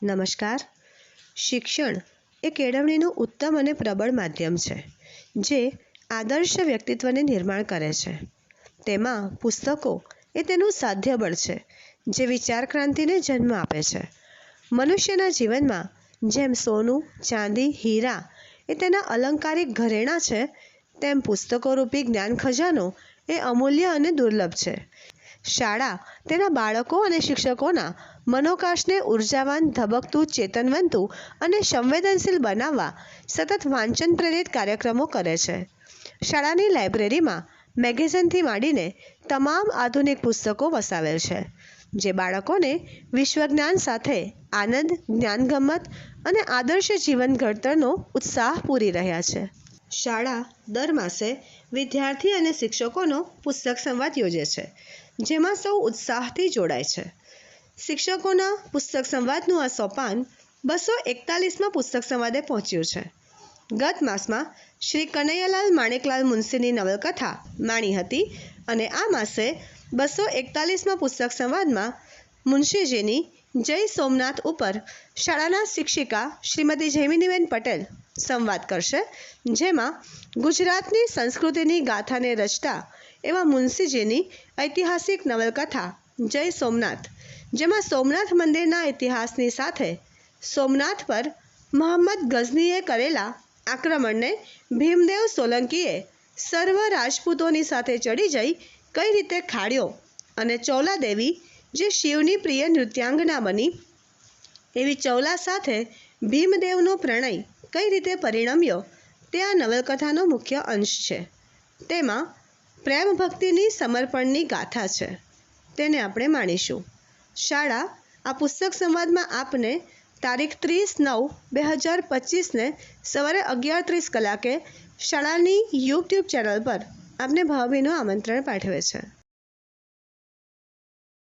નમસ્કાર. શિક્ષણ એ કેળવણીનું ઉત્તમ અને પ્રબળ માધ્યમ છે જે આદર્શ વ્યક્તિત્વને નિર્માણ કરે છે. તેમાં પુસ્તકો એ તેનું સાધ્ય બળ છે જે વિચાર ક્રાંતિને જન્મ આપે છે. મનુષ્યના જીવનમાં જેમ સોનું, ચાંદી, હીરા એ તેના અલંકારિક ઘરેણાં છે, તેમ પુસ્તકોરૂપી જ્ઞાન ખજાનો એ અમૂલ્ય અને દુર્લભ છે. શાળા તેના બાળકો અને શિક્ષકોના મનોકાશને ઉર્જાવાન, ધબકતું, ચેતનવંતું અને સંવેદનશીલ બનાવવા સતત વાંચન પ્રેરિત કાર્યક્રમો કરે છે. શાળાની લાઇબ્રેરીમાં મેગેઝિનથી માંડીને તમામ આધુનિક પુસ્તકો વસાવેલ છે, જે બાળકોને વિશ્વજ્ઞાન સાથે આનંદ, જ્ઞાનગમ્મત અને આદર્શ જીવન ઘડતરનો ઉત્સાહ પૂરી રહ્યા છે. શાળા દર માસે વિદ્યાર્થી અને શિક્ષકોનો પુસ્તક સંવાદ યોજે છે, જેમાં સૌ ઉત્સાહથી જોડાય છે. શિક્ષકોના પુસ્તક સંવાદનું આ સોપાન 241માં પુસ્તક સંવાદે પહોંચ્યું છે. ગત માસમાં શ્રી કનૈયાલાલ માણેકલાલ મુનશીની નવલકથા માણી હતી અને આ માસે 241માં પુસ્તક સંવાદમાં મુનશીજીની જય સોમનાથ ઉપર શાળાના શિક્ષિકા શ્રીમતી જૈમિનીબેન પટેલ સંવાદ કરશે, જેમાં ગુજરાતની સંસ્કૃતિની ગાથાને રચતા એવા મુનશીજીની ઐતિહાસિક નવલકથા જય સોમનાથ, જેમાં સોમનાથ મંદિરના ઇતિહાસની સાથે સોમનાથ પર મહંમદ ગઝનીએ કરેલા આક્રમણને ભીમદેવ સોલંકીએ સર્વ રાજપૂતોની સાથે ચડી જઈ કઈ રીતે ખાળ્યો અને ચૌલાદેવી જે શિવની પ્રિય નૃત્યાંગના બની, એવી ચૌલા સાથે ભીમદેવનો પ્રણય કઈ રીતે પરિણમ્યો તે આ નવલકથાનો મુખ્ય અંશ છે. તેમાં પ્રેમ ભક્તિની સમર્પણની ગાથા છે, તેને આપણે માણીશું. શાળા આ પુસ્તક સંવાદમાં આપને તારીખ 30/9/2025ને સવારે 11:30 કલાકે શાળાની યુટ્યુબ ચેનલ પર આપને ભાવભીનું આમંત્રણ પાઠવે છે.